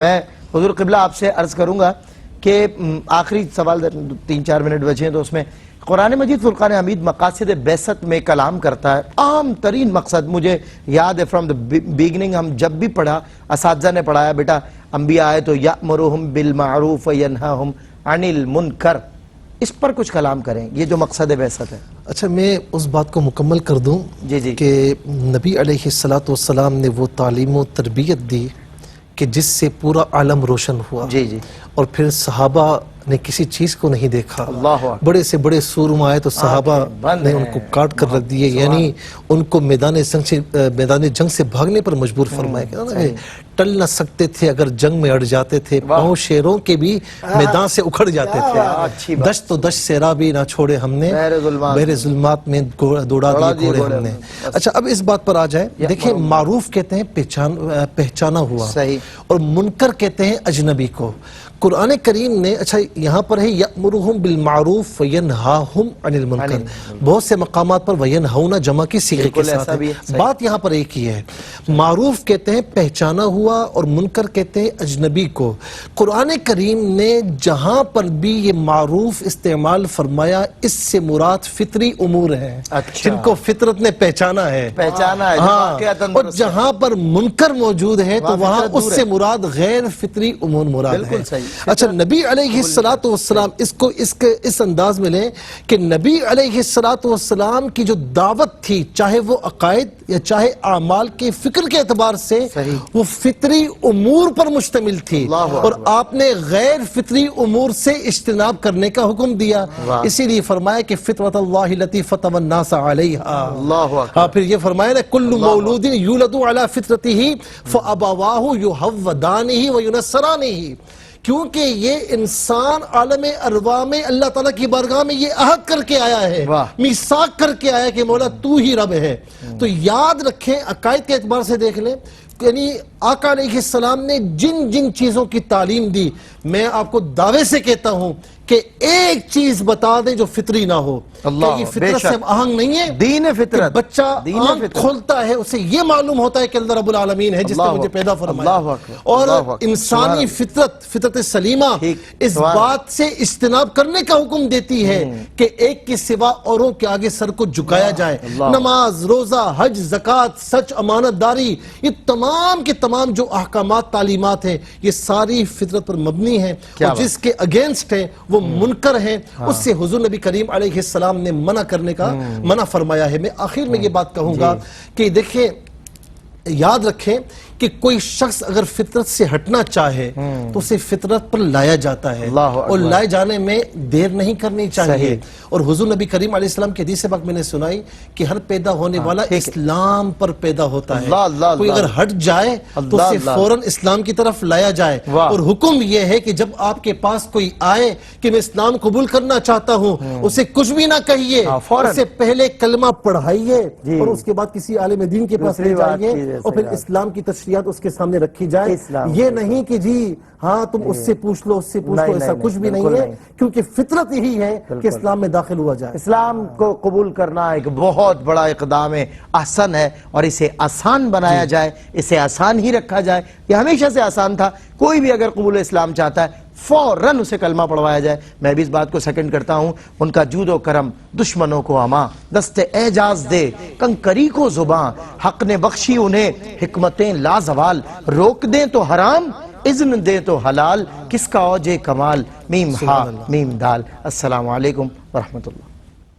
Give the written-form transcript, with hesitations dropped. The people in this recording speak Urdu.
میں حضور قبلہ آپ سے عرض کروں گا کہ آخری سوال 3-4 منٹ بچے ہیں تو اس میں قرآن مجید فرقان حمید مقاصد بعثت میں کلام کرتا ہے. عام ترین مقصد مجھے یاد ہے فرام دا بیگننگ، ہم جب بھی پڑھا اساتذہ نے پڑھایا بیٹا انبیاء آئے تو یأمرہم بالمعروف وینہاہم عن المنکر، اس پر کچھ کلام کریں، یہ جو مقصد بعثت ہے. اچھا میں اس بات کو مکمل کر دوں جی کہ نبی علیہ السلام نے وہ تعلیم و تربیت دی کہ جس سے پورا عالم روشن ہوا. جی اور پھر صحابہ نے کسی چیز کو نہیں دیکھا، اللہ اکبر، بڑے سے بڑے سورم آئے تو صحابہ نے ان کو کاٹ کر رکھ دیے، یعنی ان کو میدان جنگ سے بھاگنے پر مجبور فرمایا. ٹل نہ سکتے تھے، اگر جنگ میں اڑ جاتے تھے، پاؤں شیروں کے بھی میدان سے اکھڑ جاتے تھے. دشت تو دشت صحرا بھی نہ چھوڑے ہم نے، بحر ظلمات میں دوڑا دیے گھوڑے ہم نے. اچھا اب اس بات پر آ جائے، دیکھیں معروف کہتے ہیں پہچانا ہوا، اور منکر کہتے ہیں اجنبی کو. قرآن کریم نے اچھا یہاں پر ہے یأمرہم بالمعروف وینہاہم عن المنکر، بہت سے مقامات پر وینہونا جمع کی صیغے کے ساتھ ہے. بات یہاں پر ایک ہی ہے، معروف کہتے ہیں پہچانا ہوا اور منکر کہتے ہیں اجنبی کو. قرآن کریم نے جہاں پر بھی یہ معروف استعمال فرمایا اس سے مراد فطری امور ہیں جن کو فطرت نے پہچانا ہے. اور جہاں پر منکر موجود ہے تو وہاں اس سے مراد غیر فطری امور مراد ہے. اچھا نبی علیہ السلام اس انداز میں لیں کہ نبی علیہ السلام کی جو دعوت تھی، چاہے وہ عقائد یا چاہے اعمال کے فکر کے اعتبار سے، وہ فطری امور پر مشتمل تھی، اور آپ نے غیر فطری امور سے اجتناب کرنے کا حکم دیا. اسی لیے فرمایا کہ فطرت اللہ التی فطر الناس علیہا. پھر یہ فرمایا نا کل مولود یولد علی فطرتہ فابواہ یہودانہ وینصرانہ، کیونکہ یہ انسان عالم ارواح میں اللہ تعالیٰ کی بارگاہ میں یہ عہد کر کے آیا ہے، میثاق کر کے آیا ہے کہ مولا تو ہی رب ہے. تو یاد رکھیں، عقائد کے اعتبار سے دیکھ لیں، یعنی آقا علیہ السلام نے جن جن چیزوں کی تعلیم دی، میں آپ کو دعوے سے کہتا ہوں کہ ایک چیز بتا دیں جو فطری نہ ہو. کہ یہ فطرت سے آہنگ نہیں ہے، دین فطرت. بچہ آنکھ کھولتا ہے اسے یہ معلوم ہوتا ہے کہ اللہ رب العالمین ہے جس نے مجھے پیدا فرمایا. اور انسانی فطرت سلیمہ اس بات سے اجتناب کرنے کا حکم دیتی ہے کہ ایک کے سوا اوروں کے آگے سر کو جھکایا جائے. نماز، روزہ، حج، زکوٰۃ، سچ، امانت داری، یہ تمام کے تمام جو احکامات تعلیمات ہیں یہ ساری فطرت پر مبنی ہیں، اور جس کے اگینسٹ ہیں وہ منکر ہیں، اس سے حضور نبی کریم علیہ السلام نے منع فرمایا ہے. میں آخر میں یہ بات کہوں گا کہ دیکھیں، یاد رکھیں کہ کوئی شخص اگر فطرت سے ہٹنا چاہے تو اسے فطرت پر لایا جاتا ہے، اور لائے جانے میں دیر نہیں کرنی چاہیے. اور حضور نبی کریم علیہ السلام کی حدیث پاک میں نے سنائی کہ ہر پیدا ہونے والا اسلام پر پیدا ہوتا ہے. کوئی اگر ہٹ جائے تو اسے فوراً اسلام کی طرف لایا جائے. اور حکم یہ ہے کہ جب آپ کے پاس کوئی آئے کہ میں اسلام قبول کرنا چاہتا ہوں، اسے کچھ بھی نہ کہیے، اسے پہلے کلمہ پڑھائیے اور اس کے بعد کسی عالم دین کے پاس لے جائیے اور پھر اسلام کی تشریحات اس کے سامنے رکھی جائے. یہ نہیں کہ جی ہاں تم اس سے پوچھ لو، اس سے پوچھ لو، ایسا کچھ بھی نہیں ہے، کیونکہ فطرت یہی ہے کہ اسلام میں داخل ہوا جائے. اسلام کو قبول کرنا ایک بہت بڑا اقدام احسن ہے، اور اسے آسان بنایا جائے، اسے آسان ہی رکھا جائے. یہ ہمیشہ سے آسان تھا. کوئی بھی اگر قبول اسلام چاہتا ہے فوراً اسے کلمہ پڑھوایا جائے. میں بھی اس بات کو سیکنڈ کرتا ہوں. ان کا جود و کرم دشمنوں کو اما، دست اعجاز دے کنکری کو زباں، حق نے بخشی انہیں حکمتیں لازوال، روک دیں تو حرام، اذن دیں تو حلال، کس کا اوج کمال، میم ہا میم دال. السلام علیکم ورحمۃ اللہ.